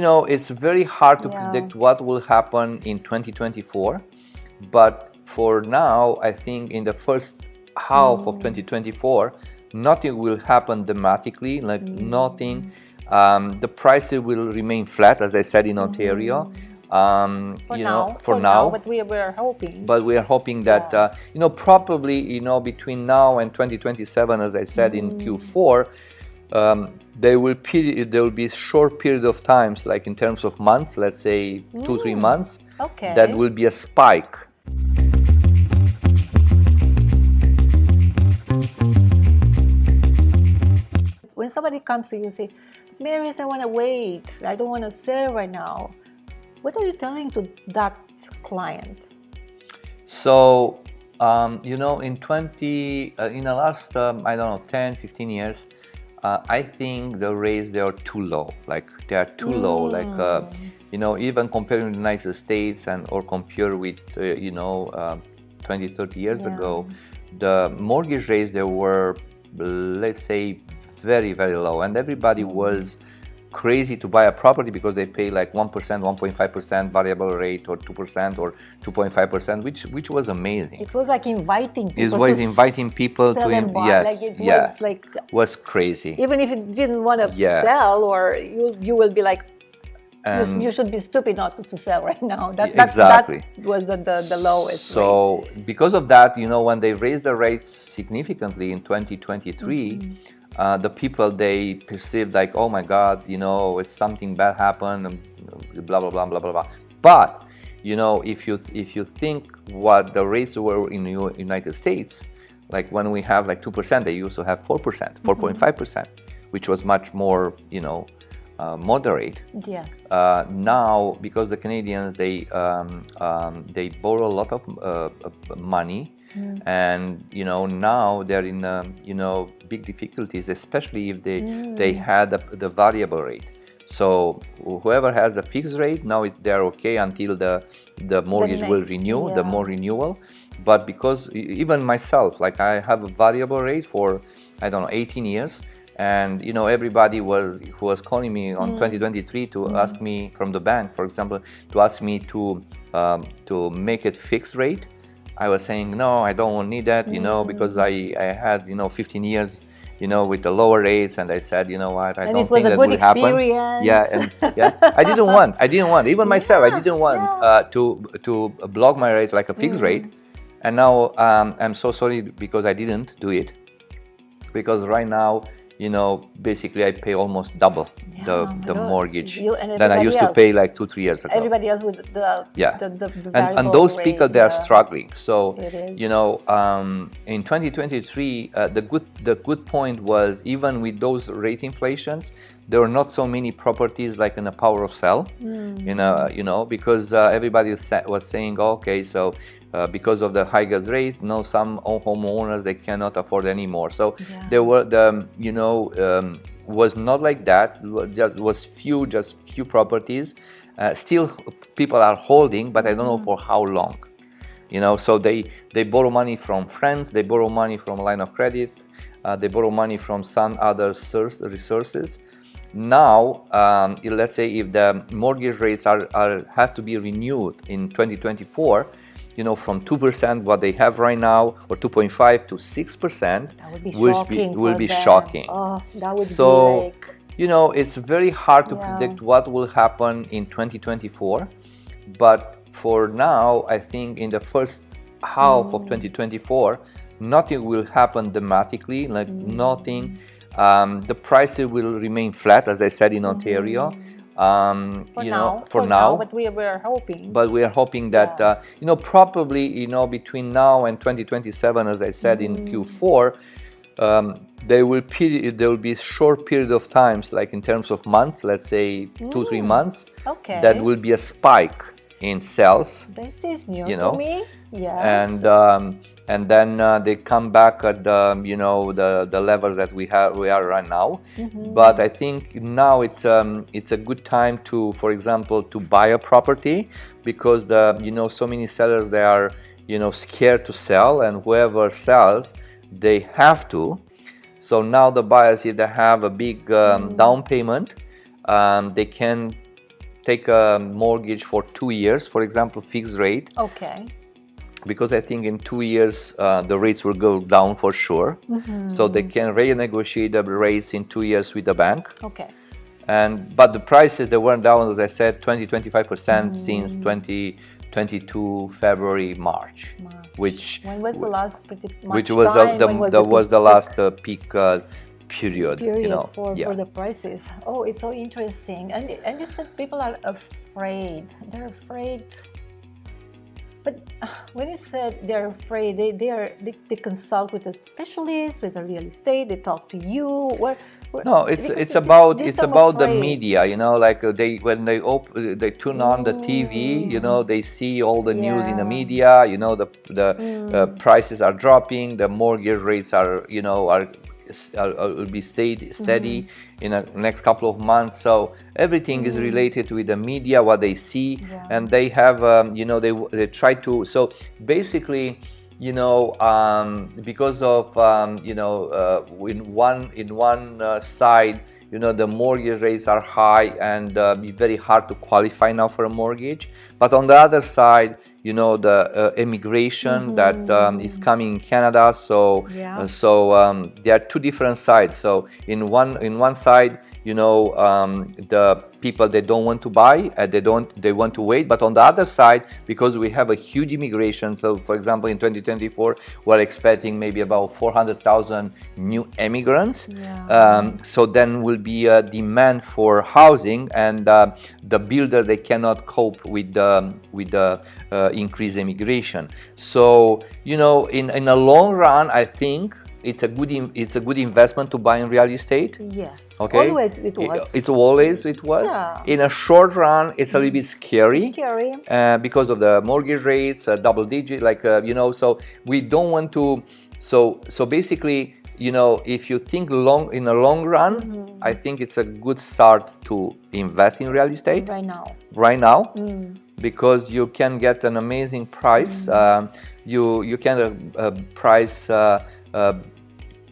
It's very hard to predict what will happen in 2024, but for now, I think in the first half of 2024, nothing will happen dramatically, like nothing. The prices will remain flat, as I said, in Ontario. For now, but we are hoping. But we are hoping that, probably, between now and 2027, as I said, in Q4, there will be a short period of times, like in terms of months, let's say 2-3 months, that will be a spike. When somebody comes to you and say, Marius, I want to wait, I don't want to sell right now, what are you telling to that client? So, in the last, I don't know, 10, 15 years, I think the rates, they are too low. Like, they are too low. Like, even comparing the United States or compare with, 20, 30 years ago, the mortgage rates, they were, let's say, very, very low. And everybody was crazy to buy a property because they pay like 1%, 1.5% variable rate, or 2% or 2.5%, which was amazing. It was like inviting people. It was inviting people to was like was crazy. Even if you didn't want to sell, or you will be like, you should be stupid not to sell right now. Exactly. That was the lowest. So because of that, when they raised the rates significantly in 2023. The people, they perceived like, oh my God, it's something bad happened, blah blah blah blah blah blah. But if you think what the rates were in the United States, like when we have like 2%, they used to have 4%, 4.5%, which was much more moderate. Yes. Now, because the Canadians, they borrow a lot of money. And now they're in big difficulties, especially if they had the variable rate. So whoever has the fixed rate, now they're okay until the mortgage will renew, the more renewal. But because even myself, like I have a variable rate for, I don't know, 18 years. And everybody who was calling me on 2023 to ask me from the bank, for example, to ask me to make it fixed rate. I was saying, no, I don't need that, because I had, 15 years, with the lower rates, and I said, you know what, I don't think that would happen. I didn't want, even myself, I didn't want to block my rates like a fixed rate. And now I'm so sorry because I didn't do it, because right now, basically I pay almost double the mortgage that I used to pay like 2-3 years ago. Everybody else with the and those people, they are struggling. So in 2023, the good point was, even with those rate inflations, there were not so many properties like in a power of sell, because everybody was saying, okay, so because of the high gas rate, some homeowners, they cannot afford anymore. So there were was not like that. Was just few properties. Still, people are holding, but I don't know for how long. So they borrow money from friends, they borrow money from a line of credit, they borrow money from some other resources. Now, let's say if the mortgage rates have to be renewed in 2024. From 2%, what they have right now, or 2.5 to 6%, will be shocking. Oh, that would be like... it's very hard to predict what will happen in 2024. But for now, I think in the first half of 2024, nothing will happen dramatically, like nothing. The prices will remain flat, as I said, in Ontario. For now, but we are hoping. But we are hoping that, probably, between now and 2027, as I said, in Q4, there will be a short period of times, like in terms of months, let's say 2-3 months, that will be a spike in sales. This is new to me. Yes. And then they come back at the levels that we are right now. But I think now it's a good time to, for example, to buy a property, because so many sellers, they are scared to sell, and whoever sells, they have to. So now the buyers, if they have a big down payment, they can take a mortgage for 2 years, for example, fixed rate. Okay. Because I think in 2 years the rates will go down for sure. So they can renegotiate the rates in 2 years with the bank. Okay. But the prices, they went down, as I said, 20-25% since 2022 February March. Which when was the last pretty much which was time? the last peak period, you know. for the prices. Oh, it's so interesting. And you said people are afraid. They're afraid. But when you said they're afraid, they consult with a specialist, with a real estate. They talk to you. No, it's about the media, you know. Like when they turn on the TV, you know, they see all the news in the media. You know, the prices are dropping, the mortgage rates are, you know, will be steady in the next couple of months. So everything is related with the media, what they see, and they have, you know, they try to. So basically, you know, because of you know, in one side, you know, the mortgage rates are high and it's very hard to qualify now for a mortgage. But on the other side, you know, the immigration that is coming in Canada. So there are two different sides. So in one side, you know, the people, they don't want to buy, they want to wait. But on the other side, because we have a huge immigration, so for example in 2024 we're expecting maybe about 400,000 new immigrants. So then will be a demand for housing, and the builder, they cannot cope with the increased immigration. So, you know, in a long run, I think it's a good investment to buy in real estate. Yes. Okay. Always it was. It was. Yeah. In a short run, it's a little bit scary. Because of the mortgage rates, double digit, like you know. So we don't want to. So basically, you know, if you think in a long run, I think it's a good start to invest in real estate right now. Because you can get an amazing price. You can price.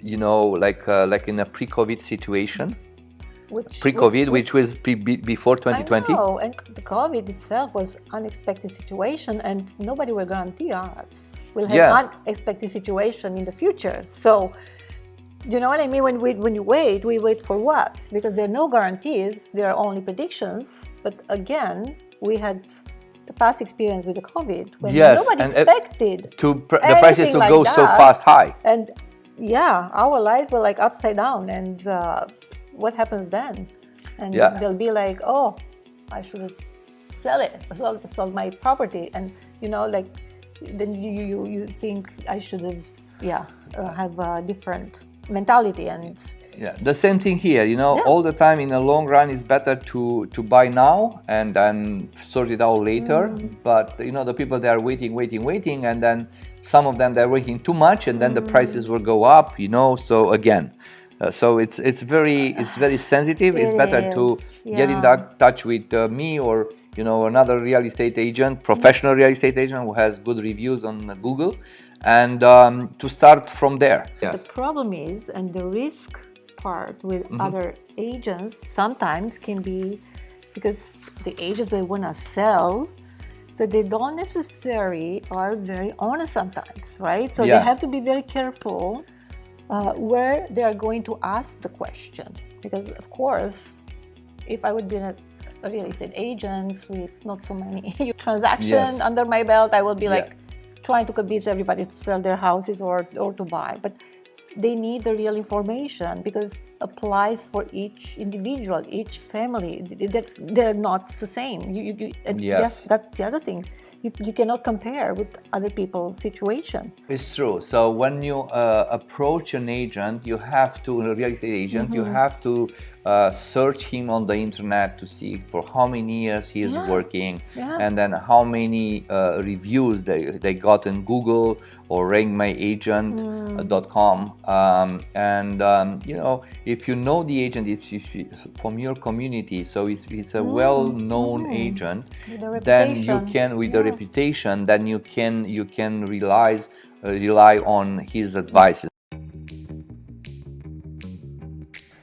You know, like in a pre-COVID situation. Which was before 2020. I know, and the COVID itself was unexpected situation, and nobody will guarantee us we'll have unexpected situation in the future. So, you know what I mean? When you wait, we wait for what? Because there are no guarantees. There are only predictions. But again, we had the past experience with the COVID when nobody expected the prices to go so fast high. And our lives were like upside down, and what happens then? And they'll be like, oh, I should sold my property, and you know, like then you think I should have a different mentality. And the same thing here, you know. All the time in the long run, it's better to buy now and then sort it out later. But you know, the people, they are waiting, and then some of them, they're waiting too much, and then the prices will go up, you know. So again, so it's very sensitive. It's better to get in touch with me, or you know, another real estate agent, professional real estate agent who has good reviews on Google, and to start from there. The problem is, and the risk part with other agents sometimes can be because the agents, they want to sell, so they don't necessarily are very honest sometimes, right? So they have to be very careful where they are going to ask the question, because of course, if I would be a real estate agent with not so many transactions under my belt, I will be like trying to convince everybody to sell their houses or to buy. But they need the real information, because applies for each individual, each family. They're not the same. That's the other thing. You cannot compare with other people's situation. It's true. So when you approach an agent, you have to, a real estate agent, you have to search him on the internet to see for how many years he is working, and then how many reviews they got in Google or rankmyagent.com. You know, if you know the agent, it's from your community, so it's a well-known agent, then you can, with the reputation, then you can rely on his advice.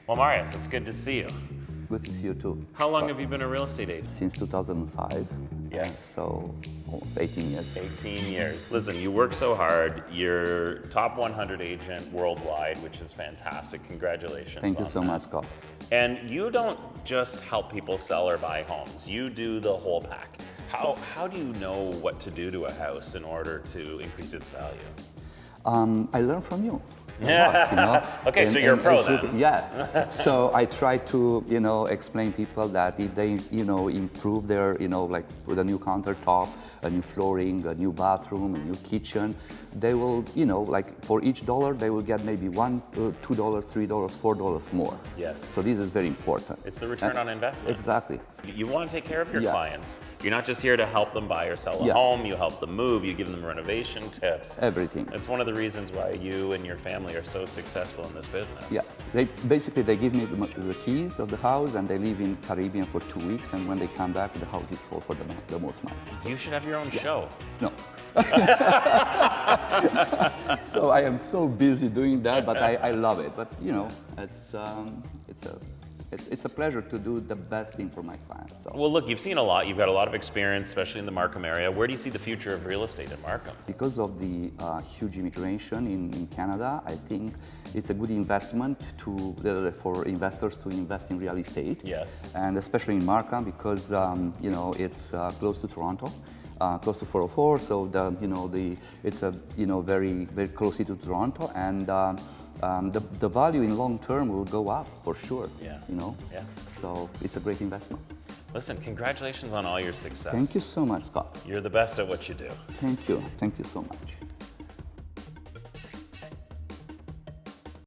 Well, Marius, it's good to see you. Good to see you too. How long have you been a real estate agent? Since 2005. Yes. So almost 18 years. 18 years. Listen, you work so hard. You're top 100 agent worldwide, which is fantastic. Congratulations. Thank you on so that. much, Scott. And you don't just help people sell or buy homes. You do the whole pack. How do you know what to do to a house in order to increase its value? I learn from you. A lot. Okay, so you're a pro then. Yeah. So I try to, explain people that if they, improve their, like with a new countertop, a new flooring, a new bathroom, a new kitchen, they will, like for each dollar, they will get maybe $1, $2, $3, $4 more. Yes. So this is very important. It's the return on investment. Exactly. You want to take care of your clients. You're not just here to help them buy or sell a home. You help them move. You give them renovation tips. Everything. It's one of the reasons why you and your family are so successful in this business. Yes. They give me the keys of the house, and they live in Caribbean for 2 weeks, and when they come back, the house is sold for the most money. You should have your own show. No. So I am so busy doing that, but I love it. But it's a pleasure to do the best thing for my clients. So. Well, look, you've seen a lot. You've got a lot of experience, especially in the Markham area. Where do you see the future of real estate in Markham? Because of the huge immigration in Canada, I think it's a good investment for investors to invest in real estate. Yes. And especially in Markham because it's close to Toronto. Close to 404, so it's a very very close to Toronto, and the value in long term will go up for sure. Yeah. Yeah. So it's a great investment. Listen, congratulations on all your success. Thank you so much, Scott. You're the best at what you do. Thank you so much.